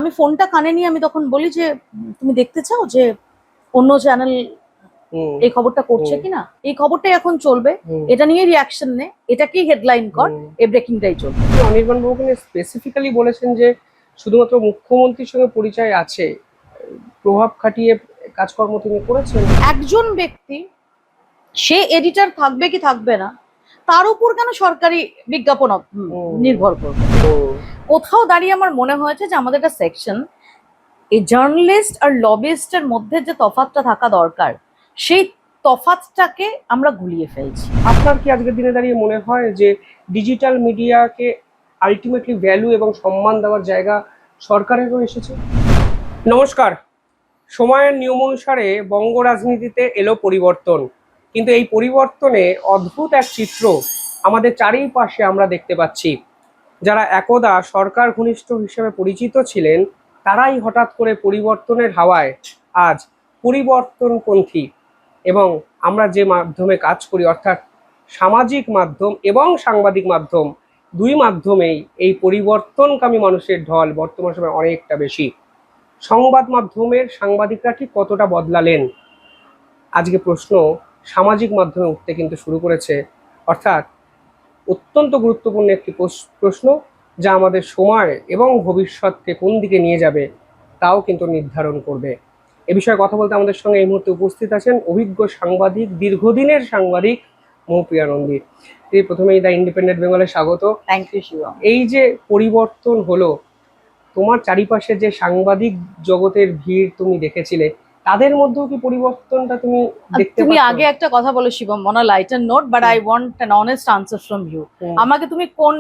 আমি ফোনটা কানে নিয়ে আমি তখন বলি যে তুমি দেখতে চাও যে অন্য চ্যানেল এই খবরটা করছে কিনা, এই খবরটাই এখন চলবে, এটা নিয়ে রিয়াকশন নে, এটাকেই হেডলাইন কর, এই ব্রেকিংটাই চলবে। অনির্বাণ বাবু স্পেসিফিক্যালি বলেছেন যে শুধুমাত্র মুখ্যমন্ত্রীর সঙ্গে পরিচয় আছে, প্রভাব খাটিয়ে কাজকর্ম তিনি করেছেন। একজন ব্যক্তি সে এডিটর থাকবে কি থাকবে না তার উপর কেন সরকারি বিজ্ঞাপন নির্ভর করবে? কোথাও দাঁড়িয়ে আমার মনে হয়েছে যে আমাদের একটা সেকশন এই জার্নালিস্ট আর লবিস্টের মধ্যে যে তফাৎটা থাকা দরকার সেই তফাৎটাকে আমরা গুলিয়ে ফেলছি। আপনার কি আজকের দিনে দাঁড়িয়ে মনে হয় যে ডিজিটাল মিডিয়াকে আলটিমেটলি ভ্যালু এবং সম্মান দেওয়ার জায়গা সরকারেরও এসেছে? নমস্কার। সময়ের নিয়ম অনুসারে বঙ্গ রাজনীতিতে এলো পরিবর্তন, কিন্তু এই পরিবর্তনে অদ্ভুত এক চিত্র আমাদের চারিপাশে আমরা দেখতে পাচ্ছি। যারা একদা সরকার ঘনিষ্ঠ হিসেবে পরিচিত ছিলেন তারাই হঠাৎ করে পরিবর্তনের হাওয়ায় আজ পরিবর্তনপন্থী। এবং আমরা যে মাধ্যমে কাজ করি অর্থাৎ সামাজিক মাধ্যম এবং সাংবাদিক মাধ্যম, দুই মাধ্যমেই এই পরিবর্তনকামী মানুষের ঢল বর্তমান সময়ে অনেকটা বেশি। সংবাদ মাধ্যমের সাংবাদিকরা ঠিক কতটা বদলালেন, আজকে প্রশ্ন সামাজিক মাধ্যমে উঠতে কিন্তু শুরু করেছে। অর্থাৎ অত্যন্ত গুরুত্বপূর্ণ একটি প্রশ্ন যা আমাদের সময় এবং ভবিষ্যৎকে কোন দিকে নিয়ে যাবে তাও কিন্তু নির্ধারণ করবে। এ বিষয়ে কথা বলতে আমাদের সঙ্গে এই মুহূর্তে উপস্থিত আছেন অভিজ্ঞ সাংবাদিক, দীর্ঘদিনের সাংবাদিক মৌপ্রিয়া নন্দী। তিনি প্রথমেই দ্য ইন্ডিপেন্ডেন্ট বেঙ্গলে স্বাগত। Thank you Shivam. এই যে পরিবর্তন হলো, তোমার চারিপাশে যে সাংবাদিক জগতের ভিড় তুমি দেখেছিলে তাদের মধ্যেও কি পরিবর্তনটা তুমি দেখতে তুমি পাচ্ছ? আগে একটা কথা বলো Shivam, on a lighter note, but I want an honest answer from you. আমাকে তুমি কোন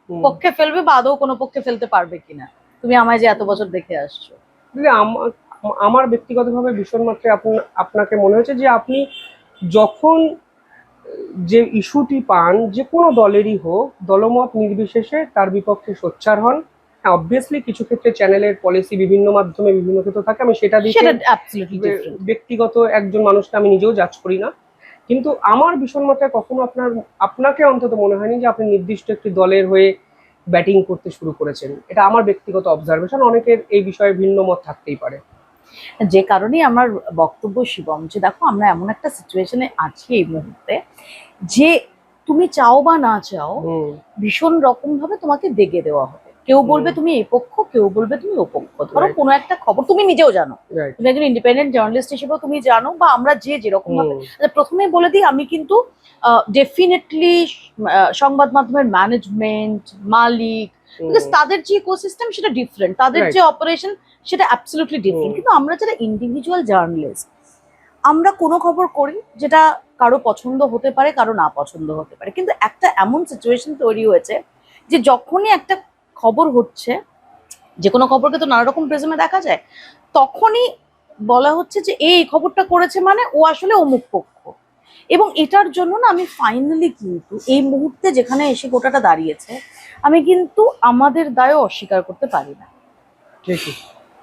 পক্ষে ফেলবে বা আদৌ কোনো পক্ষে ফেলতে পারবে কিনা, তুমি আমায় যে এত বছর দেখে আসছো? আমার ব্যক্তিগতভাবে ভীষণ মাত্রায় আপনাকে মনে হয়েছে যে আপনি যখন যে ইস্যুটি পান, যে কোনো দলেরই হোক, দলমত নির্বিশেষে তার বিপক্ষে সোচ্চার হন। হ্যাঁ, অবভিয়াসলি কিছু ক্ষেত্রে চ্যানেলের পলিসি বিভিন্ন মাধ্যমে বিভিন্ন ক্ষেত্রে থাকে, আমি সেটা দিয়ে ব্যক্তিগত একজন মানুষকে আমি নিজেও জাজ করি না। কিন্তু আমার ভীষণ মাত্রায় কখনো আপনাকে অন্তত মনে হয়নি যে আপনি নির্দিষ্ট একটি দলের হয়ে ব্যাটিং করতে শুরু করেছেন। এটা আমার ব্যক্তিগত অবজারভেশন, অনেকের এই বিষয়ে ভিন্ন মত থাকতেই পারে। যে কারণেই আমার বক্তব্য শিবম, যে দেখো আমরা এমন একটা সিচুয়েশনে আছি এই মুহূর্তে যে তুমি চাও বা না চাও ভীষণ রকম ভাবে তোমাকে দেগে দেওয়া হবে। কেউ বলবে তুমি এই পক্ষ, কেউ বলবে তুমি ও পক্ষ। ধরো কোনো একটা খবর তুমি নিজেও জানো, তুমি একজন ইন্ডিপেন্ডেন্ট জার্নালিস্ট হিসেবেও তুমি জানো, বা আমরা যে যেরকম ভাবে, প্রথমে বলে দিই আমি কিন্তু ডেফিনেটলি সংবাদ মাধ্যমের ম্যানেজমেন্ট, মালিক, বিকজ তাদের যে ইকোসিস্টেম সেটা ডিফারেন্ট, তাদের যে অপারেশন সেটা অ্যাবসলিউটলি ডিফারেন্ট। কিন্তু আমরা যারা ইন্ডিভিজুয়াল জার্নালিস্ট, আমরা কোনো খবর করি যেটা কারো পছন্দ হতে পারে, কারো না পছন্দ হতে পারে, কিন্তু একটা এমন সিচুয়েশন তৈরি হয়েছে যে যখনই একটা খবর হচ্ছে, যে কোনো খবরকে তো নানা রকম প্রিজমে দেখা যায়, তখনই বলা হচ্ছে যে এই খবরটা করেছে মানে ও আসলে অমুক পক্ষ। এবং এটার জন্য না আমি ফাইনালি কিন্তু এই মুহূর্তে যেখানে এসে গোটাটা দাঁড়িয়েছে, আমি কিন্তু আমাদের দায়ও অস্বীকার করতে পারি না।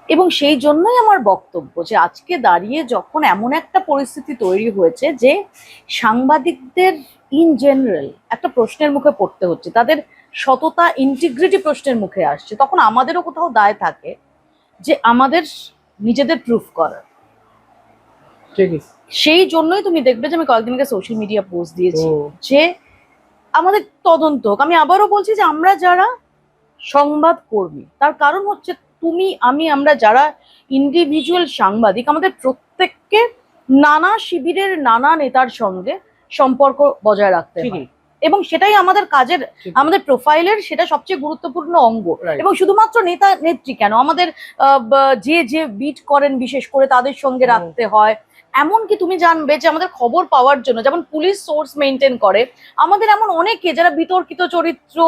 এবং সেই জন্যই আমার বক্তব্য যে আজকে দাঁড়িয়ে যখন এমন একটা পরিস্থিতি তৈরি হয়েছে যে সাংবাদিকদের ইন জেনারেল একটা প্রশ্নের মুখে পড়তে হচ্ছে, তাদের সততা, ইন্টিগ্রিটি প্রশ্নের মুখে আসছে, তখন আমাদেরও কোথাও দায় থাকে যে আমাদের নিজেদের প্রুফ করার। সেই জন্যই তুমি দেখবে যে আমি কয়েকদিন আগে সোশ্যাল মিডিয়া পোস্ট দিয়েছি যে আমাদের তদন্ত হোক। আমি আবারও বলছি যে আমরা যারা সংবাদ কর্মী, তার কারণ হচ্ছে তুমি, আমি, আমরা যারা ইন্ডিভিজুয়াল সাংবাদিক, আমাদের প্রত্যেককে নানা শিবিরের নানা নেতার সঙ্গে সম্পর্ক বজায় রাখতে হয়, এবং সেটাই আমাদের কাজের, আমাদের প্রোফাইলের সেটা সবচেয়ে গুরুত্বপূর্ণ অঙ্গ। এবং শুধুমাত্র নেতা নেত্রী কেন, আমাদের যে যে বিট করেন বিশেষ করে তাদের সঙ্গে রাখতে হয়। এমনকি তুমি জানবে যে আমাদের খবর পাওয়ার জন্য যেমন পুলিশ সোর্স মেনটেন করে, আমাদের এমন অনেকে যারা বিতর্কিত চরিত্র,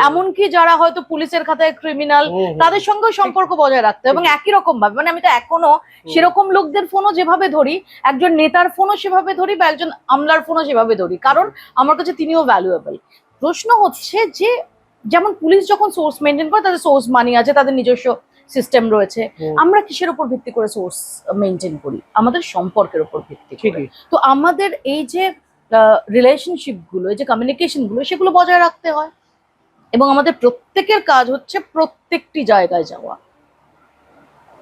এমনকি যারা হয়তো পুলিশের খাতায় ক্রিমিনাল, তাদের সঙ্গে সম্পর্ক বজায় রাখতে হয়। এবং একই রকম ভাবে মানে আমি তো এখনো সেরকম লোকদের ফোনও যেভাবে ধরি, একজন নেতার ফোনও সেভাবে ধরি, বা একজন আমলার ফোনও সেভাবে ধরি, কারণ আমার কাছে তিনিও ভ্যালুয়েবল। প্রশ্ন হচ্ছে যে যেমন পুলিশ যখন সোর্স মেনটেন করে, তাদের সোর্স মানি আছে, তাদের নিজস্ব সিস্টেম রয়েছে, আমরা কিসের উপর ভিত্তি করে সোর্স মেনটেন করি? আমাদের সম্পর্কের উপর ভিত্তি করে। তো আমাদের এই যে রিলেশনশিপ গুলো, এই যে কমিউনিকেশন গুলো, সেগুলো বজায় রাখতে হয়। এবং আমাদের প্রত্যেকের কাজ হচ্ছে প্রত্যেকটি জায়গায় যাওয়া,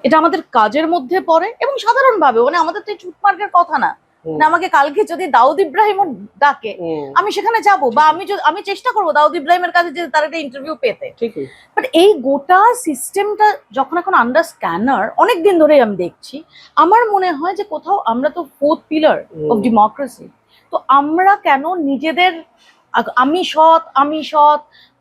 এটা আমাদের কাজের মধ্যে পড়ে এবং সাধারণভাবে মানে আমাদের তো চুটমার্গের কথা না। মানে আমাকে কালকে যদি দাউদ ইব্রাহিম ডাকে আমি সেখানে যাব, বা আমি চেষ্টা করবো দাউদ ইব্রাহিমের কাছে যে তার একটা ইন্টারভিউ পেতে। বাট এই গোটা সিস্টেমটা যখন এখন আন্ডার স্ক্যানার অনেক দিন ধরেই আমি দেখছি, আমার মনে হয় যে কোথাও আমরা তো ফোর্থ পিলার অফ ডেমোক্রেসি, তো আমরা কেন নিজেদের আমি সৎ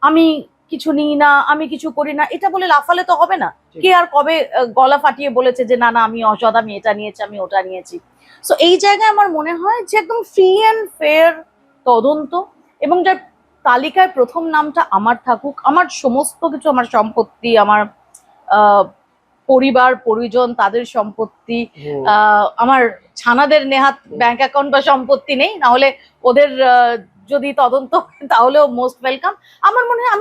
আমি কিছু নিই না, আমি কিছু করি না এটা বলে লাফালে তো হবে না। কে আর কবে গলা ফাটিয়ে বলেছে যে না না আমি অসৎ, আমি এটা নিয়েছি, আমি ওটা নিয়েছি। সো এই জায়গায় আমার মনে হয় যে একদম ফ্রি অ্যান্ড ফেয়ার তদন্ত, এবং যার তালিকায় প্রথম নামটা আমার থাকুক, আমার সমস্ত কিছু, আমার সম্পত্তি, আমার পরিবার পরিজন তাদের সম্পত্তি, আমার ছানাদের নেহাত ব্যাংক অ্যাকাউন্ট বা সম্পত্তি নেই, না হলে ওদের যদি তদন্ত তাহলেও মোস্ট ওয়েলকাম। আমার মনে হয়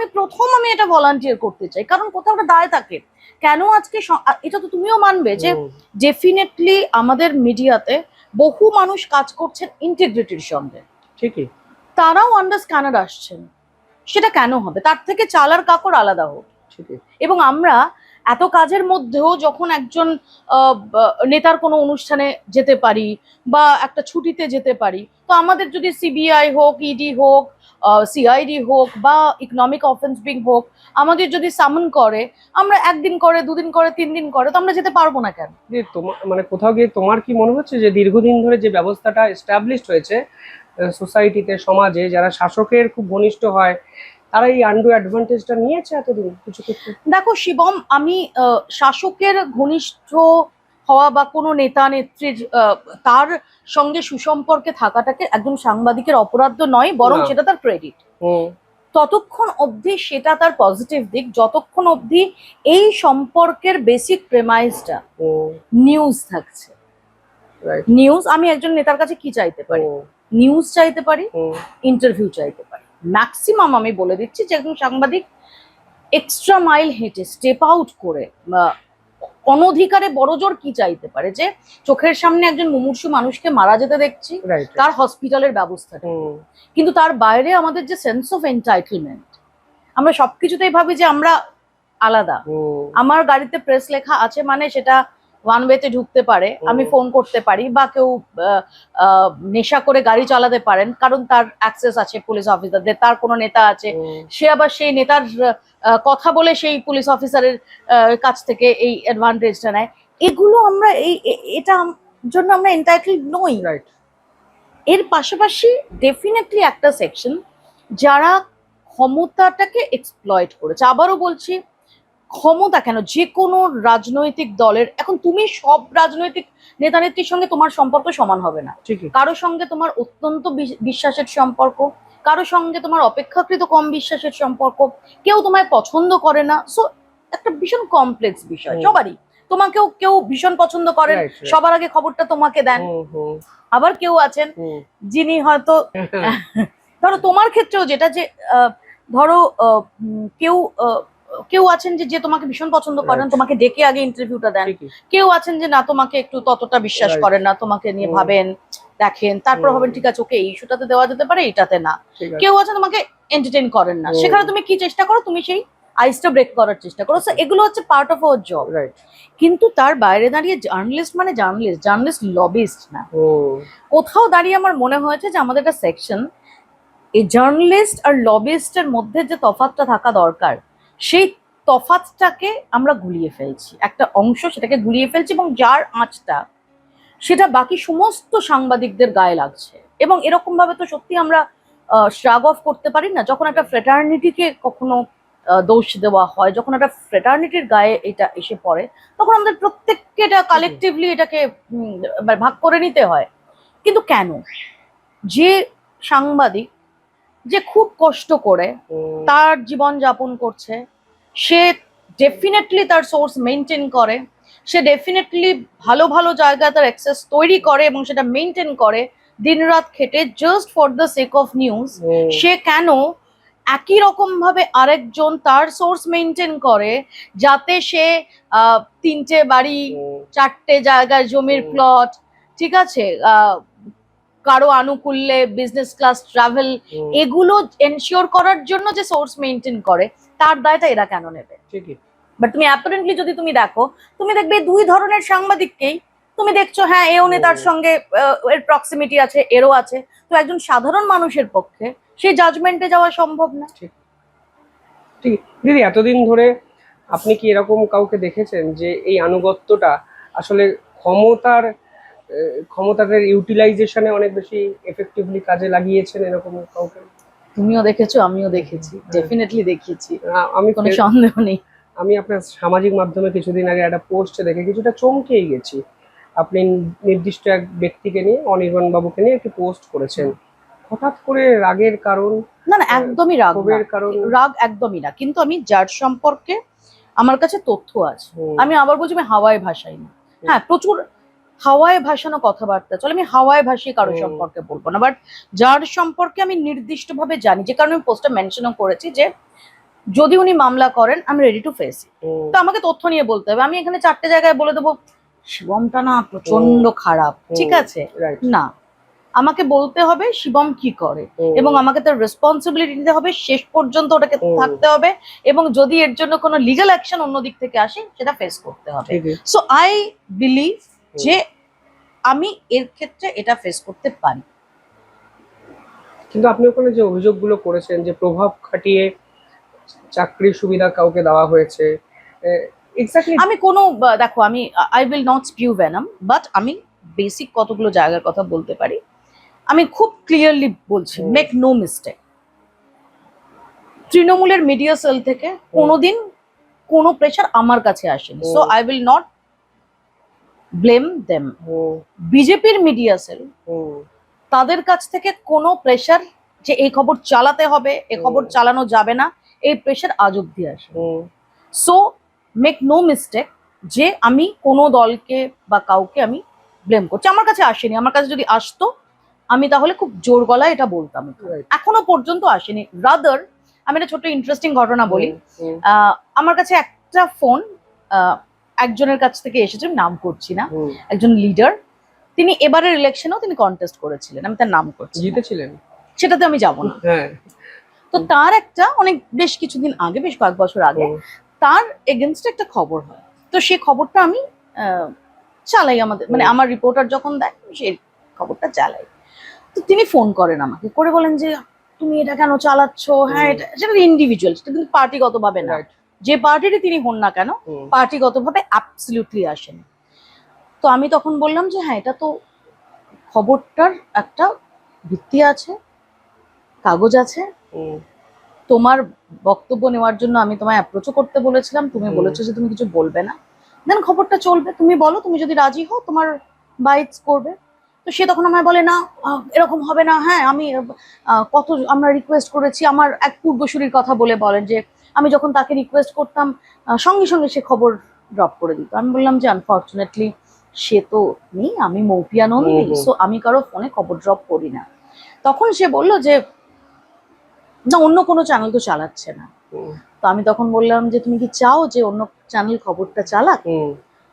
আমি এটা ভলান্টিয়ার করতে চাই, কারণ কোথাও একটা দায় থাকে। কেন আজকে এটা তো তুমিও মানবে যে ডেফিনেটলি আমাদের মিডিয়াতে বহু মানুষ কাজ করছেন ইন্টিগ্রিটির সঙ্গে, ঠিকই, তারাও আন্ডার স্ক্যানার আসছেন। সেটা কেন হবে? তার থেকে চাল আর কাপড় আলাদা হোক। এবং আমরা এত কাজের মধ্যেও যখন একজন নেতার কোনো অনুষ্ঠানে যেতে পারি বা একটা ছুটিতে যেতে পারি, তো আমাদের যদি সিবিআই হোক, ইডি হোক, সিআইডি হোক বা ইকোনমিক অফেন্সিং হোক, আমাদের যদি সামন করে, আমরা একদিন করে, দুদিন করে, 3 দিন করে, তো আমরা যেতে পারবো না কেন? তোমার মানে কোথাও গিয়ে তোমার কি মনে হচ্ছে যে দীর্ঘদিন ধরে যে ব্যবস্থাটা এস্টাবলিশড হয়েছে সোসাইটিতে, সমাজে যারা শাসকের খুব ঘনিষ্ঠ হয়, তারা এই আন্ডু অ্যাডভান্টেজটা নিয়েছে এতদিন কিছু ক্ষেত্রে? দেখো শিবম, আমি শাসকের ঘনিষ্ঠ হওয়া বা কোনো নেতা নেত্রীর তার সঙ্গে সুসম্পর্কে থাকাটাকে একজন সাংবাদিকের অপরাধ নয়, বরং সেটা তার ক্রেডিট। ততক্ষণ অবধি সেটা তার পজিটিভ দিক, যতক্ষণ অবধি এই সম্পর্কের বেসিক প্রেমাইজটা নিউজ থাকছে। নিউজ, আমি একজন নেতার কাছে কি চাইতে পারি? নিউজ চাইতে পারি, ইন্টারভিউ চাইতে পারি। ম্যাক্সিমাম আমি বলে দিচ্ছি যে একজন সাংবাদিক এক্সট্রা মাইল হেঁটে, স্টেপ আউট করে, অনধিকারে বড়জোর কি চাইতে পারে? যে চোখের সামনে একজন মুমূর্ষু মানুষকে মারা যেতে দেখছি, তার হসপিটালের ব্যবস্থাটা, কিন্তু তার বাইরে আমাদের যে সেন্স অফ এন্টাইটেলমেন্ট, আমরা সবকিছুতেই ভাবি যে আমরা আলাদা। আমার গাড়িতে প্রেস লেখা আছে মানে সেটা ওয়ান ওয়েতে ঢুকতে পারে, আমি ফোন করতে পারি, বা কেউ নেশা করে গাড়ি চালাতে পারেন কারণ তার অ্যাক্সেস আছে পুলিশ অফিসারদের, তার কোনো নেতা আছে, সে আবার সেই নেতার কথা বলে সেই পুলিশ অফিসারের কাছ থেকে এই অ্যাডভান্টেজটা নেয়। এগুলো আমরা এটা জন্য আমরা এন্টাইটেলড নই। এর পাশাপাশি ডেফিনেটলি একটা সেকশন যারা ক্ষমতাটাকে এক্সপ্লয়েট করেছে। আবারও বলছি, ক্ষমতা কেন, যে কোনো রাজনৈতিক দলের, এখন তুমি সব রাজনৈতিক নেতা নেত্রীর সঙ্গে তোমার সম্পর্ক সমান হবে না। কারো সঙ্গে তোমার অত্যন্ত বিশ্বাসের সম্পর্ক, কারো সঙ্গে তোমার অপেক্ষাকৃত কম বিশ্বাসের সম্পর্ক, কেউ তোমায় পছন্দ করে না। সো একটা ভীষণ কমপ্লেক্স বিষয় সবারই। তোমাকেও কেউ ভীষণ পছন্দ করেন, সবার আগে খবরটা তোমাকে দেন। আবার কেউ আছেন যিনি হয়তো ধরো তোমার ক্ষেত্রেও যেটা, যে ধরো কেউ আছেন যে তোমাকে ভীষণ পছন্দ করেন, তোমাকে ডেকে আগে ইন্টারভিউটা দেন। কেউ আছেন যে না, তোমাকে একটু ততটা বিশ্বাস করেন না, তোমাকে নিয়ে ভাবেন, দেখেন, তারপর ভাবেন ঠিক আছে ওকে এই ইস্যুটাতে দেওয়া যেতে পারে, এটাতে না। কেউ আছেন তোমাকে এন্টারটেইন করেন না, সেখানে তুমি কি চেষ্টা করো? তুমি সেই আইসটা ব্রেক করার চেষ্টা করো। এগুলো হচ্ছে পার্ট অফ আওয়ার জব। কিন্তু তার বাইরে দাঁড়িয়ে জার্নালিস্ট মানে জার্নালিস্ট লবিস্ট না। কোথাও দাঁড়িয়ে আমার মনে হয়েছে যে আমাদের একটা সেকশন এই জার্নালিস্ট আর লবিস্টের মধ্যে যে তফাৎটা থাকা দরকার, সেই তফাৎটাকে আমরা গুলিয়ে ফেলছি, একটা অংশ সেটাকে গুলিয়ে ফেলছি, এবং যার আঁচটা সেটা বাকি সমস্ত সাংবাদিকদের গায়ে লাগছে। এবং এরকম ভাবে তো সত্যি আমরা শ্রাগ অফ করতে পারি না। যখন একটা ফ্রেটার্নিটিকে কখনো দোষ দেওয়া হয়, যখন একটা ফ্রেটার্নিটির গায়ে এটা এসে পড়ে, তখন আমাদের প্রত্যেককে এটা কালেকটিভলি এটাকে ভাগ করে নিতে হয়। কিন্তু কেন? যে সাংবাদিক যে খুব কষ্ট করে তার জীবন যাপন করছে, সে ডেফিনেটলি তার সোর্স মেনটেন করে, সে ডেফিনেটলি ভালো ভালো জায়গায় তার অ্যাক্সেস তৈরি করে এবং সেটা মেনটেন করে দিনরাত খেটে just for the sake of news, সে কেন একই রকম ভাবে আরেকজন তার সোর্স মেনটেন করে যাতে সে 3টে বাড়ি, 4টে জায়গায় জমির প্লট, ঠিক আছে, কারো আনুকূল্যে বিজনেস ক্লাস ট্রাভেল, এগুলো এনশিওর করার জন্য যে সোর্স মেনটেন করে, তার দায়টা এরা কেন নেবে? বাট তুমি অ্যাপারেন্টলি যদি তুমি দেখো, তুমি দেখবে দুই ধরনের সাংবাদিককেই তুমি দেখছো, হ্যাঁ এও নেতার সঙ্গে এর প্রক্সিমিটি আছে, এরও আছে। তো একজন সাধারণ মানুষের পক্ষে সেই জাজমেন্টে যাওয়া সম্ভব না। ঠিক ঠিক। দিদি, এতদিন ধরে আপনি কি এরকম কাউকে দেখেছেন যে এই আনুগত্যটা আসলে ক্ষমতার ইউটিলাইজেশনে অনেক বেশি এফেক্টিভলি কাজে লাগিয়েছেন, এরকম কাউকে? তুমিও দেখেছো, আমিও দেখেছি, ডেফিনেটলি দেখিয়েছি, আমি কোনো সন্দেহ নেই। আমি আপনার সামাজিক মাধ্যমে কিছুদিন আগে একটা পোস্ট দেখে কিছুটা চমকেই গেছি। আপনি নির্দিষ্ট এক ব্যক্তিকে নিয়ে, অনির্বাণ বাবুকে নিয়ে একটি পোস্ট করেছেন। হঠাৎ করে রাগের কারণ? না না, একদমই রাগ না, ক্ষোভের কারণ? রাগ একদমই না, কিন্তু আমি যার সম্পর্কে আমার কাছে তথ্য আছে, আমি আবার বলছি আমি হাওয়ায় ভাসাই না। হ্যাঁ, প্রচুর হাওয়ায় ভাসানো কথাবার্তা চলে, আমি হাওয়ায় ভাসিয়ে কারো সম্পর্কে বলবো না, বাট যার সম্পর্কে আমি নির্দিষ্টভাবে জানি, যে কারণে আমি পোস্টে মেনশনও করেছি যে যদি উনি মামলা করেন আমি রেডি টু ফেস ইট। তো আমাকে তথ্য নিয়ে বলতে হবে, আমি এখানে 4টে জায়গায় বলে দেবো শিবমটা না প্রচন্ড খারাপ, ঠিক আছে না, আমাকে বলতে হবে শিবম কি করে, এবং আমাকে তার রেসপন্সিবিলিটি নিতে হবে, শেষ পর্যন্ত ওটাকে থাকতে হবে, এবং যদি এর জন্য কোনো লিগ্যাল অ্যাকশন অন্য দিক থেকে আসে সেটা ফেস করতে হবে। সো আই বিলিভ যে আমি এর ক্ষেত্রে এটা ফেস করতে পারি। কিন্তু আপনি ওখানে যে অভিযোগগুলো করেছেন যে প্রভাব খাটিয়ে চাকরির সুবিধা কাউকে দেওয়া হয়েছে, এক্স্যাক্টলি আমি কোনো দেখো, আমি I will not spew venom, but আমি বেসিক কতগুলো জায়গার কথা বলতে পারি। আমি খুব ক্লিয়ারলি বলছি, মেক নো মিস্টেক, তৃণমূলের মিডিয়া সেল থেকে কোনোদিন কোনো প্রেশার আমার কাছে আসেনি, so I will not blame them. বিজেপির মিডিয়া সেল, তাদের কাছ থেকে কোনো প্রেশার যে এই খবর চালাতে হবে, এই খবর চালানো যাবে না, এই প্রেশার আজ অব্দি আসে। সো মেক নো মিস্টেক যে আমি কোনো দলকে বা কাউকে আমি ব্লেম করছি, আমার কাছে আসেনি। আমার কাছে যদি আসতো আমি তাহলে খুব জোর গলায় এটা বলতাম, এখনো পর্যন্ত আসেনি। রাদার আমি একটা ছোট্ট ইন্টারেস্টিং ঘটনা বলি। আমার কাছে একটা ফোন একজনের কাছ থেকে এসেছে, নাম করছি না, একজন লিডার, তিনি এবারের ইলেকশনেও তিনি কন্টেস্ট করেছিলেন, আমি তার নাম করছি, জিতেছিলেন, সেটাতে আমি যাব না। তো তার একটা বেশ কিছুদিন আগে, বেশ কয়েক বছর আগে তার এগেনস্টে একটা খবর হয়, তো সেই খবরটা আমি চালাই, আমাদের মানে আমার রিপোর্টার যখন দেয় সেই খবরটা চালাই। তো তিনি ফোন করেন আমাকে, করে বলেন যে তুমি এটা কেন চালাচ্ছ, হ্যাঁ এটা, সেটা ইন্ডিভিজুয়াল, সেটা কিন্তু পার্টিগত ভাবে না, যে পার্টিরই তিনি হন না কেন পার্টিগত ভাবে অ্যাবসলিউটলি আসেন। তো আমি তখন বললাম যে হ্যাঁ, এটা তো খবরটার একটা ভিত্তি আছে, কাগজ আছে, তোমার বক্তব্য নেওয়ার জন্য আমি তোমায় অ্যাপ্রোচও করতে বলেছিলাম, তুমি বলেছো যে তুমি কিছু বলবে না, দেন খবরটা চলবে, তুমি বলো, তুমি যদি রাজি হও তোমার বাইটস করবে। তো সে তখন আমায় বলে না এরকম হবে না, হ্যাঁ আমি কত আমরা রিকোয়েস্ট করেছি, আমার এক পূর্বসূরির কথা বলেন যে আমি যখন তাকে রিকোয়েস্ট করতাম সঙ্গে সঙ্গে সে খবর ড্রপ করে দিত। আমি বললাম যে আনফর্চুনেটলি সে তো নেই, আমি মৌপিয়া নন্দি, সো আমি কারো ফোনে খবর ড্রপ করি না। তখন সে বললো যে না, অন্য কোনো চ্যানেল তো চালাচ্ছে না। তো আমি তখন বললাম যে তুমি কি চাও যে অন্য চ্যানেল খবরটা চালাক,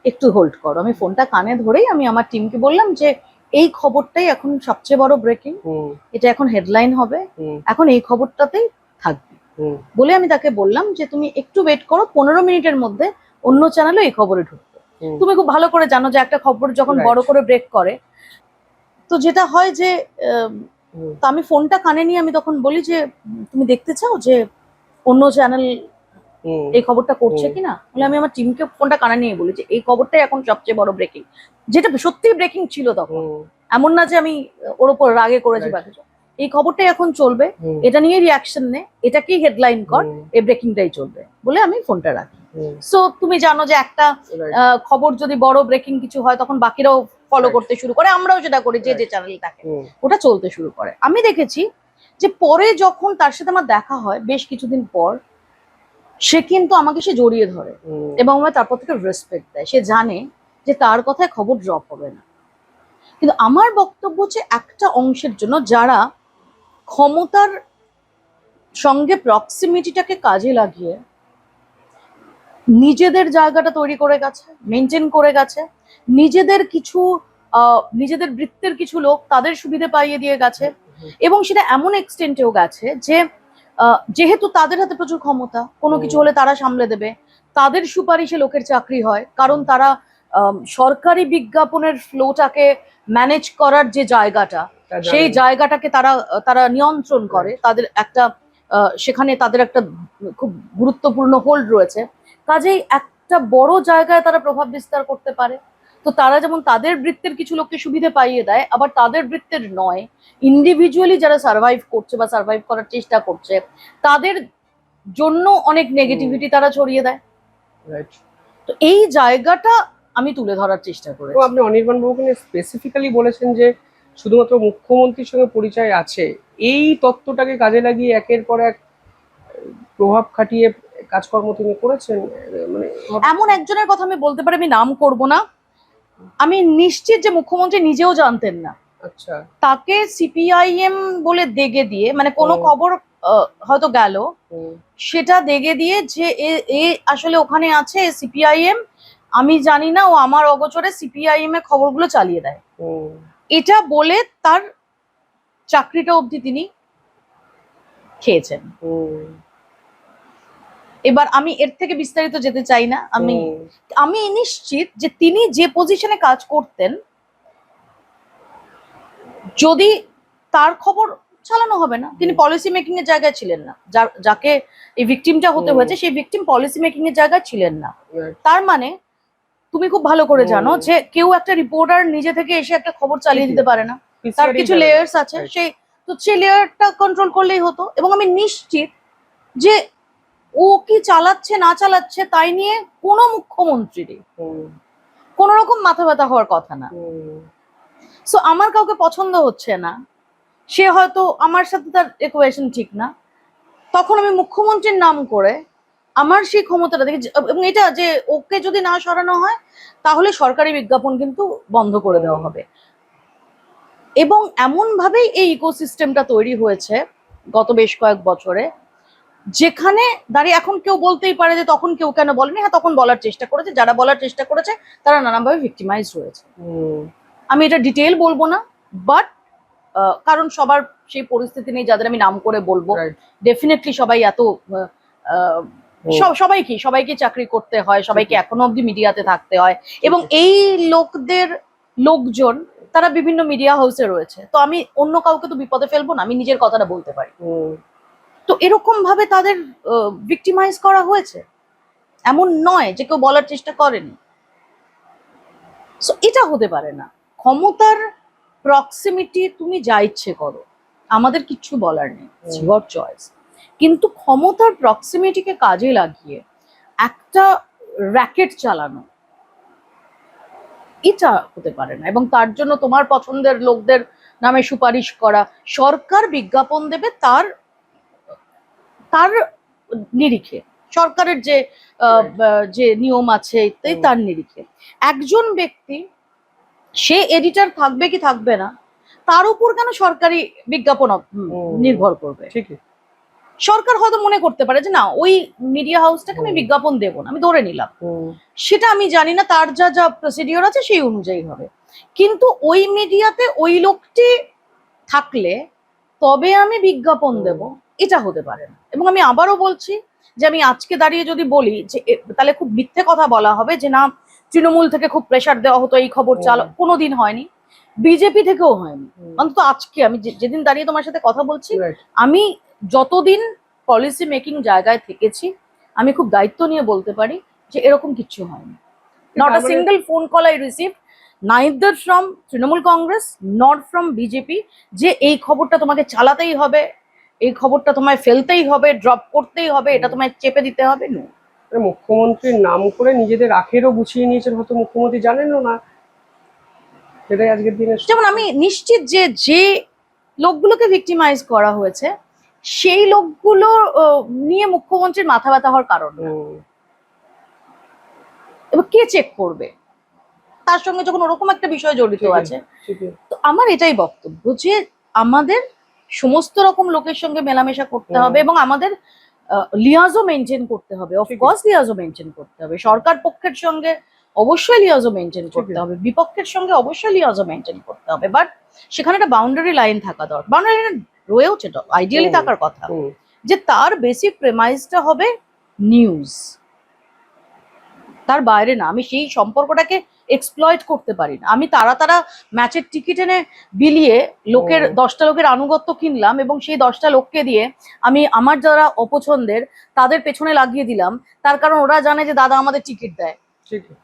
একটু হোল্ড করো। আমি ফোনটা কানে ধরেই আমি আমার টিমকে বললাম যে এই খবরটাই এখন সবচেয়ে বড় ব্রেকিং, এটা এখন হেডলাইন হবে, এখন এই খবরটাতেই থাকবে বলে আমি তাকে বললাম যে তুমি একটু ওয়েট করো, 15 মিনিটের মধ্যে অন্য চ্যানেলে এই খবরে ঢুকবে। তুমি খুব ভালো করে জানো যে একটা খবর যখন বড় করে ব্রেক করে তো যেটা হয় যে তো আমি ফোনটা কানে নিয়ে আমি তখন বলি যে তুমি দেখতে চাও যে অন্য চ্যানেল এই খবরটা করছে কিনা, বলে আমি আমার টিমকে ফোনটা কানে নিয়ে বলি যে এই খবরটাই এখন সবচেয়ে বড় ব্রেকিং, যেটা সত্যি ব্রেকিং ছিল তখন, এমন না যে আমি ওর উপর রাগে করেছি বা কিছু, এই খবরটাই এখন চলবে, এটা নিয়ে রিয়াকশন নে, এটাকেই হেডলাইন কর, এই ব্রেকিংটাই চলবে বলে আমি ফোনটা রাখি। সো তুমি জানো যে একটা খবর যদি বড় ব্রেকিং কিছু হয় তখন বাকিরাও ফলো করতে শুরু করে, আমরাও যেটা করি, যে যে চ্যানেল থাকে ওটা চলতে শুরু করে। আমি দেখেছি যে পরে যখন তার সাথে আমার দেখা হয় বেশ কিছুদিন পর, সে কিন্তু আমাকে সে জড়িয়ে ধরে এবং আমায় তারপর থেকে রেসপেক্ট দেয়, সে জানে যে তার কথায় খবর ড্রপ হবে না। কিন্তু আমার বক্তব্য হচ্ছে একটা অংশের জন্য যারা ক্ষমতার সঙ্গে প্রক্সিমিটিটাকে কাজে লাগিয়ে নিজেদের জায়গাটা তৈরি করে গেছে, মেনটেন করে গেছে, নিজেদের কিছু নিজেদের বৃত্তের কিছু লোক তাদের সুবিধে পাইয়ে দিয়ে গেছে, এবং সেটা এমন এক্সটেন্টেও গেছে যে যেহেতু তাদের হাতে প্রচুর ক্ষমতা, কোনো কিছু হলে তারা সামলে দেবে, তাদের সুপারিশে লোকের চাকরি হয়, কারণ তারা সরকারি বিজ্ঞাপনের ফ্লোটাকে ম্যানেজ করার যে জায়গাটা, সেই জায়গাটাকে তারা তারা নিয়ন্ত্রণ করে। তাদের একটা সেখানে তাদের একটা খুব গুরুত্বপূর্ণ হোল্ড রয়েছে, কাজেই একটা বড় জায়গায় তারা প্রভাব বিস্তার করতে পারে। তো তারা যেমন তাদের বৃত্তের কিছু লোককে সুবিধা পাইয়ে দেয়, আবার তাদের বৃত্তের নয়, ইন্ডিভিজুয়ালি যারা সার্ভাইভ করছে বা সার্ভাইভ করার চেষ্টা করছে তাদের জন্য অনেক নেগেটিভিটি তারা ছড়িয়ে দেয়। তো এই জায়গাটা আমি তুলে ধরার চেষ্টা করি। আপনি অনির্বাণ বাবুকে নিয়ে স্পেসিফিক্যালি বলেছেন যে শুধুমাত্র মুখ্যমন্ত্রীর সঙ্গে পরিচয় আছে, এই তত্ত্বটাকে কাজে লাগিয়ে একের পর এক প্রভাব খাটিয়ে কাজকর্ম তিনি করেছেন। মানে এমন একজনের কথা আমি বলতে পারি, আমি নাম করব না, আমি নিশ্চিত যে মুখ্যমন্ত্রী নিজেও জানতেন না। আচ্ছা, তাকে সিপিআইএম বলে দেগে দিয়ে, মানে কোনো খবর হয়তো গেল, সেটা দেগে দিয়ে যে এ আসলে ওখানে আছে সিপিআইএম, আমি জানি না, ও আমার অগোচরে সিপিআইএম এর খবরগুলো চালিয়ে দেয়, এটা বলে তার চাকরিটা অবধি তিনি খেয়েছেন। এবার আমি এর থেকে বিস্তারিত যেতে চাই না। আমি নিশ্চিত যে তিনি যে পজিশনে কাজ করতেন, যদি তার খবর চালানো হবে না, তিনি পলিসি মেকিং এর জায়গায় ছিলেন না। যাকে এই ভিকটিমটা হতে হয়েছে, সেই ভিকটিম পলিসি মেকিং এর জায়গায় ছিলেন না। তার মানে তুমি খুব ভালো করে জানো যে কেউ একটা রিপোর্টার নিজে থেকে এসে একটা খবর চালিয়ে দিতে পারে না, তার কিছু লেয়ার্স আছে, সেই লেয়ারটা কন্ট্রোল করলেই হতো। এবং আমি নিশ্চিত যে ও কি চালাচ্ছে না চালাচ্ছে তাই নিয়ে কোনো মুখ্যমন্ত্রীরই কোনো রকম মাথা ব্যথা হওয়ার কথা না। সো আমার কাউকে পছন্দ হচ্ছে না, সে হয়তো আমার সাথে তার ইকুয়েশন ঠিক না, তখন আমি মুখ্যমন্ত্রীর নাম করে আমার সেই ক্ষমতাটা দেখি। এবং এটা যে ওকে যদি না সরানো হয় তাহলে সরকারি বিজ্ঞাপন কিন্তু বন্ধ করে দেওয়া হবে। এবং এমন ভাবেই এই ইকোসিস্টেমটা তৈরি হয়েছে গত বেশ কয়েক বছরে, যেখানে দাঁড়িয়ে এখন কেউ বলতেই পারে যে তখন কেউ কেন বলেনি। হ্যাঁ, তখন বলার চেষ্টা করেছে, যারা বলার চেষ্টা করেছে তারা নানাভাবে ভিক্টিমাইজ হয়েছে। আমি এটা ডিটেল বলবো না, বাট কারণ সবার সেই পরিস্থিতি নেই যাদের আমি নাম করে বলবো। ডেফিনেটলি সবাই এত সবাইকে চাকরি করতে হয়, সবাইকে এখনো অব্দি মিডিয়াতে থাকতে হয়, এবং এই লোকজন তারা বিভিন্ন মিডিয়া হাউসে রয়েছে। তো আমি অন্য কাউকে তো বিপদে ফেলবো না, আমি নিজের কথাটা বলতে পারি। তো এরকম ভাবে তাদের ভিক্টিমাইজ করা হয়েছে, এমন নয় যে কেউ বলার চেষ্টা করেনি। সো এটা হতে পারে না। ক্ষমতার প্রক্সিমিটি তুমি যা ইচ্ছে করো, আমাদের কিচ্ছু বলার নেই, ইওর চয়েস। কিন্তু ক্ষমতার প্রক্সিমিটিকে কাজে লাগিয়ে একটা র্যাকেট চালানো, এটা হতে পারে না। এবং তার জন্য তোমার পছন্দের লোকদের নামে সুপারিশ করা, সরকার বিজ্ঞাপন দেবে তার নিরিখে, সরকারের যে নিয়ম আছে তার নিরিখে। একজন ব্যক্তি সে এডিটর থাকবে কি থাকবে না তার উপর কেন সরকারি বিজ্ঞাপন নির্ভর করবে? সরকার হয়তো মনে করতে পারে যে না, ওই মিডিয়া হাউসটাকে আমি বিজ্ঞাপন দেবো না, আমি ধরে নিলাম, সেটা আমি জানি না, তার যা প্রসিডিওর আছে সেই অনুযায়ী হবে। কিন্তু ওই মিডিয়াতে ওই লোকটি থাকলে তবে আমি বিজ্ঞাপন দেব, এটা হতে পারে না। এবং আমি আবারও বলছি যে আমি আজকে দাঁড়িয়ে যদি বলি যে তাহলে খুব মিথ্যে কথা বলা হবে যে না তৃণমূল থেকে খুব প্রেশার দেওয়া হতো এই খবর চালা, কোনোদিন হয়নি, বিজেপি থেকেও হয়নি। অন্তত আজকে আমি যেদিন দাঁড়িয়ে তোমার সাথে কথা বলছি, আমি যতদিন পলিসি মেকিং জায়গায় থেকেছি, আমি খুব দায়িত্ব নিয়ে বলতে পারি যে এরকম কিচ্ছু হয়নি। Not a single phone call I receive, neither from Trinamool Congress not from BJP, যে এই খবরটা তোমাকে চালাতেই হবে, এই খবরটা তোমায় ফেলতেই হবে, ড্রপ করতেই হবে, এটা তোমায় চেপে দিতে হবে। নো, মুখ্যমন্ত্রীর নাম করে নিজেদের আখেরও গুছিয়ে নিয়েছেন, হয়তো মুখ্যমন্ত্রী জানেনও না। সেটাই আজকের দিনে। যেমন আমি নিশ্চিত যে লোকগুলোকে ভিক্টিমাইজ করা হয়েছে সেই লোকগুলো নিয়ে মুখ্যমন্ত্রীর মাথা ব্যথা হওয়ার কারণ না। এবার কে চেক করবে? তার সঙ্গে যখন ওরকম একটা বিষয় জড়িত আছে, তো আমার এটাই বক্তব্য যে আমাদের সমস্ত রকম লোকের সঙ্গে মেলামেশা করতে হবে এবং আমাদের লিয়াজও মেনটেন করতে হবে। অফকোর্স লিয়াজও মেনটেন করতে হবে, সরকার পক্ষের সঙ্গে অবশ্যই লিয়াজও মেনটেন করতে হবে, বিপক্ষের সঙ্গে অবশ্যই লিয়াজও মেনটেন করতে হবে, বাট সেখানে একটা বাউন্ডারি লাইন থাকা দরকার। বাউন্ডারি লাইন রয়েওছে, আইডিয়ালি থাকার কথা, যে তার বেসিক প্রেমাইজটা হবে নিউজ, তার বাইরে না। আমি সেই সম্পর্কটাকে এক্সপ্লয়েট করতে পারি না। আমি তারা ম্যাচের টিকিট এনে বিলিয়ে লোকের 10টা লোকের আনুগত্য কিনলাম এবং সেই 10টা লোককে দিয়ে আমি আমার যারা অপছন্দের তাদের পেছনে লাগিয়ে দিলাম, তার কারণ ওরা জানে যে দাদা আমাদের টিকিট দেয়। ঠিক ঠিক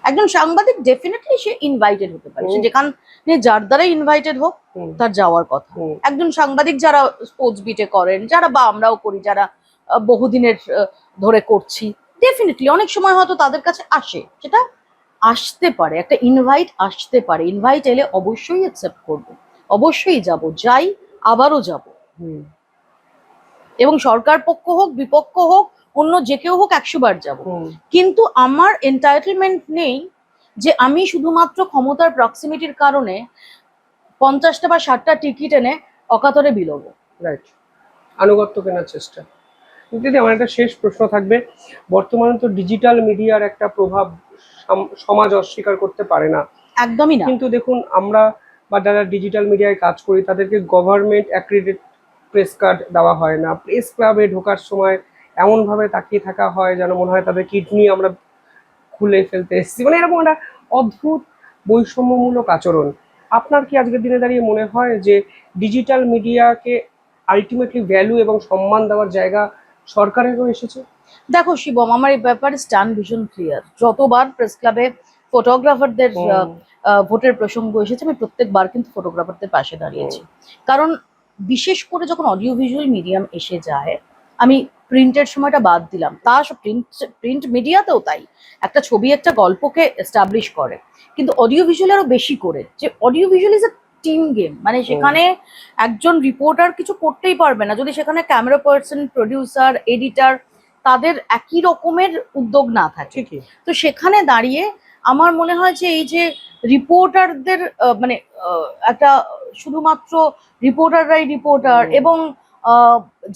একজন সাংবাদিক ডেফিনেটলি সে ইনভাইটেড হতে পারে, সে যেখানে যার দ্বারা ইনভাইটেড হোক তার যাওয়ার কথা। একজন সাংবাদিক যারা স্পোর্টস বিটে করেন, যারা বা আমরাও করি, যারা বহুদিনের ধরে করছি, ডেফিনেটলি অনেক সময় হয়তো তাদের কাছে আসে, সেটা আসতে পারে, একটা ইনভাইট আসতে পারে। ইনভাইট এলে অবশ্যই অ্যাকসেপ্ট করবো, অবশ্যই যাব, যাই, আবারও যাব। এবং সরকার পক্ষ হোক বিপক্ষ হোক অন্য যে কেউ হোক 100 বার যাবো। কিন্তু আমার এন্টাইটেলমেন্ট নেই যে আমি শুধুমাত্র ক্ষমতার প্রক্সিমিটির কারণে 50টা বা 60টা টিকিট এনে অকাতরে বিলোবো। রাইট, আনুগত্য কেনার চেষ্টা। দিদি, আমার একটা শেষ প্রশ্ন থাকবে। বর্তমানে তো ডিজিটাল মিডিয়ার একটা প্রভাব সমাজ অস্বীকার করতে পারে না, একদমই না। কিন্তু দেখুন, আমরা বা যারা ডিজিটাল মিডিয়ায় কাজ করি তাদেরকে গভর্নমেন্ট অ্যাক্রিডিটেড প্রেস কার্ড দেওয়া হয় না। প্রেস ক্লাবে ঢোকার সময় এমনভাবে তাকিয়ে থাকা হয় যেন মনে হয় তাদের কিডনি আমরা খুলে ফেলতে এসেছি, মানে এরকম একটা অদ্ভুত বৈষম্যমূলক আচরণ। আপনার কি আজকের দিনে দাঁড়িয়ে মনে হয় যে ডিজিটাল মিডিয়াকে আলটিমেটলি ভ্যালু এবং সম্মান দেওয়ার জায়গা সরকারেরও এসেছে? দেখো শিবম, আমার এই ব্যাপারে স্ট্যান্ড ভীষণ ক্লিয়ার। যতবার প্রেস ক্লাবে ফটোগ্রাফারদের ভোটের প্রসঙ্গ এসেছে, আমি প্রত্যেকবার কিন্তু ফটোগ্রাফারদের পাশে দাঁড়িয়েছি। কারণ বিশেষ করে যখন অডিও ভিজুয়াল মিডিয়াম এসে যায়, আমি প্রিন্টের সময়টা বাদ দিলাম, তা প্রিন্ট মিডিয়াতেও তাই, একটা ছবি একটা গল্পকে এস্টাবলিশ করে, কিন্তু অডিও ভিজুয়াল আরো বেশি করে। যে audio visual is a team game, মানে সেখানে একজন রিপোর্টার কিছু করতেই পারবে না যদি সেখানে ক্যামেরা পার্সন, প্রডিউসার, এডিটার তাদের একই রকমের উদ্যোগ না থাকে। তো সেখানে দাঁড়িয়ে আমার মনে হয় যে এই যে রিপোর্টারদের মানে একটা শুধুমাত্র রিপোর্টাররাই রিপোর্টার এবং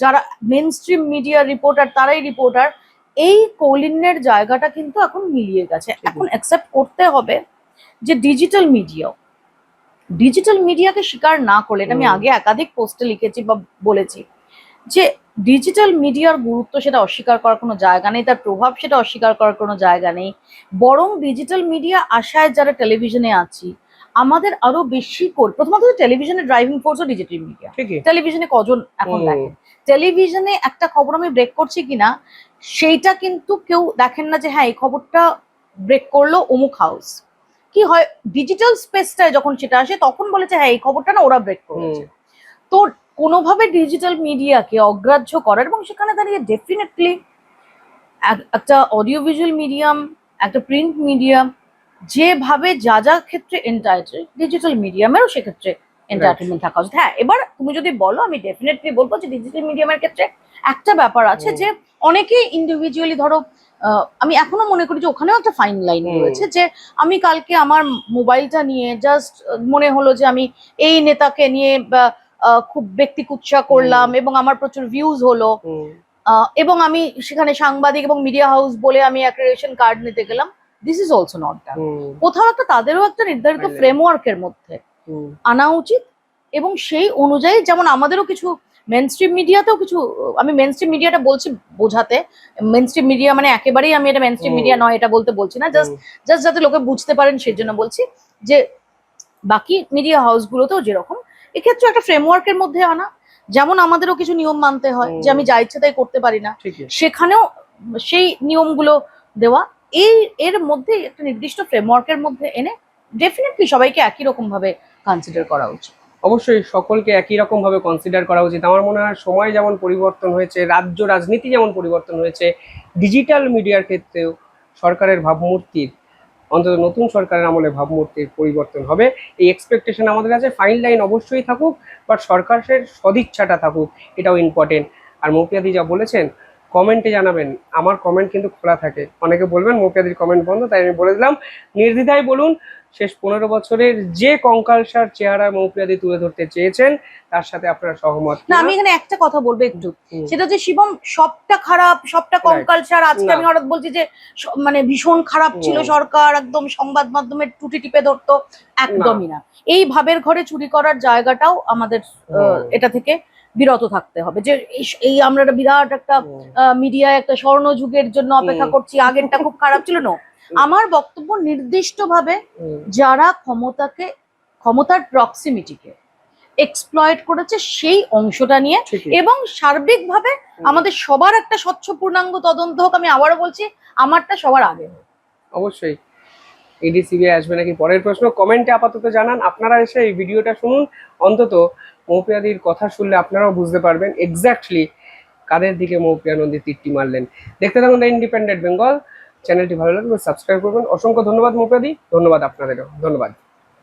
যারা মেন স্ট্রিম মিডিয়ার রিপোর্টার তারাই রিপোর্টার, এই কৌলিন্যের জায়গাটা কিন্তু এখন মিলিয়ে গেছে। এখন অ্যাকসেপ্ট করতে হবে যে ডিজিটাল মিডিয়াকে স্বীকার না করলে, এটা আমি আগে একাধিক পোস্টে লিখেছি বা বলেছি, যে ডিজিটাল মিডিয়ার গুরুত্ব সেটা অস্বীকার করার কোনো জায়গা নেই, তার প্রভাব সেটা অস্বীকার করার কোনো জায়গা নেই। বরং ডিজিটাল মিডিয়া আশায় যারা টেলিভিশনে আছি, আমাদের আরো বেশি করে, প্রথমত টেলিভিশনের ড্রাইভিং ফোর্সও ডিজিটাল মিডিয়া। টেলিভিশনে কজন এখন দেখেন? টেলিভিশনে একটা খবর আমি ব্রেক করছি কিনা সেইটা কিন্তু কেউ দেখেন না যে হ্যাঁ এই খবরটা ব্রেক করলো অমুক হাউস। কি হয়, ডিজিটাল স্পেসটায় যখন সেটা আসে তখন বলেছে হ্যাঁ এই খবরটা না ওরা ব্রেক করেছে। তো কোনোভাবে ডিজিটাল মিডিয়াকে অগ্রাহ্য করার, এবং সেখানে দাঁড়িয়ে ডেফিনেটলি একটা অডিও ভিজুয়াল মিডিয়াম, একটা প্রিন্ট মিডিয়াম যেভাবে যা যা ক্ষেত্রে এন্টাইটেল, ডিজিটাল মিডিয়ামেরও সেক্ষেত্রে এন্টারটেনমেন্ট থাকা উচিত। হ্যাঁ, এবার তুমি যদি বলো, আমি ডেফিনেটলি বলবো যে ডিজিটাল মিডিয়ামের ক্ষেত্রে একটা ব্যাপার আছে যে অনেকেই ইন্ডিভিজুয়ালি, ধরো আমি এখনো মনে করি যে ওখানেও একটা ফাইন লাইন রয়েছে, যে আমি কালকে আমার মোবাইলটা নিয়ে জাস্ট মনে হলো যে আমি এই নেতাকে নিয়ে খুব ব্যক্তি কুৎসা করলাম এবং আমার প্রচুর ভিউজ হলো, এবং আমি সেখানে সাংবাদিক এবং মিডিয়া হাউস বলে আমি অ্যাক্রেডিটেশন কার্ড নিতে গেলাম। This is also not done. কোথাও একটা তাদেরও একটা নির্ধারিত ফ্রেমওয়ার্কের মধ্যে আনা উচিত, এবং সেই অনুযায়ী যেমন আমাদেরও কিছু মেনস্ট্রিম মিডিয়াতেও কিছু, আমি মেনস্ট্রিম মিডিয়াটা বলছি বোঝাতে, মেনস্ট্রিম মিডিয়া মানে একেবারেই আমি এটা মেনস্ট্রিম মিডিয়া নয় এটা বলছি না, জাস্ট যাতে লোকে বুঝতে পারেন সেই জন্য বলছি যে বাকি মিডিয়া হাউসগুলোতেও যেরকম, এক্ষেত্রে একটা ফ্রেমওয়ার্কের মধ্যে আনা। যেমন আমাদেরও কিছু নিয়ম মানতে হয়, যে আমি যা ইচ্ছে তাই করতে পারি না, সেখানেও সেই নিয়মগুলো দেওয়া, এর মধ্যে একটা নির্দিষ্ট ফ্রেমওয়ার্কের মধ্যে এনে ডেফিনেটলি সবাইকে একই রকম ভাবে কনসিডার করা উচিত। অবশ্যই সকলকে একই রকম ভাবে কনসিডার করা উচিত। আমার মনে হয় সময় যেমন পরিবর্তন হয়েছে, রাজ্য রাজনীতি যেমন পরিবর্তন হয়েছে, ডিজিটাল মিডিয়ার ক্ষেত্রেও সরকারের ভাবমূর্তির, অন্তত নতুন সরকারের আমলে ভাবমূর্তির পরিবর্তন হবে। এই এক্সপেকটেশন আমাদের কাছে। ফাইন লাইন অবশ্যই থাকুক, বাট সরকারের সদিচ্ছাটা থাকুক, এটাও ইম্পর্টেন্ট। আর মৌপিয়াদি যা বলেছেন কমেন্টে জানাবেন, আমার কমেন্ট কিন্তু খোলা থাকে। অনেকে বলবেন মৌপিয়াদির কমেন্ট বন্ধ, তাই আমি বলে দিলাম নির্দ্বিধায় বলুন। শেষ 15 বছরের যে কঙ্কালসার চেহারা মৌপিয়াদি তুলে ধরতে চেয়েছেন তার সাথে আপনারা সহমত না? আমি এখানে একটা কথা বলবো একটু, সেটা হচ্ছে শিবম, সবটা খারাপ, সবটা কঙ্কালসার। আজকে আমি হঠাৎ বলছি যে মানে ভীষণ খারাপ ছিল সরকার, একদম সংবাদ মাধ্যমের টুটি টিপে ধরতো, একদমই না। এই ভাবের ঘরে চুরি করার জায়গাটাও আমাদের এটা থেকে বিরত থাকতে হবে, যে এই আমরা একটা বিরাট একটা মিডিয়ায় একটা স্বর্ণ যুগের জন্য অপেক্ষা করছি, আগেরটা খুব খারাপ ছিল না। আমার বক্তব্য নির্দিষ্টভাবে যারা ক্ষমতার প্রক্সিমিটিকে এক্সপ্লয়েট করেছে সেই অংশটা নিয়ে, এবং সার্বিকভাবে আমাদের সবার একটা স্বচ্ছ পূর্ণাঙ্গ তদন্ত হোক। আমি আবারও বলছি, আমারটা সবার আগে হোক। অবশ্যই। ইডি সিবিআই আসবে নাকি পরের প্রশ্ন কমেন্টে আপাতত জানান। আপনারা এসে এই ভিডিওটা শুনুন, অন্তত মৌপিয়াদির কথা শুনলে আপনারাও বুঝতে পারবেন এক্স্যাক্টলি কাদের দিকে মৌপিয়া নন্দী তীরটি মারলেন। দেখতে থাকুন দ্য ইন্ডিপেন্ডেন্ট বেঙ্গল। চ্যানেলটি ভালো লাগলে সাবস্ক্রাইব করবেন। অসংখ্য ধন্যবাদ মৌপিয়াদি, ধন্যবাদ আপনাদেরও, ধন্যবাদ।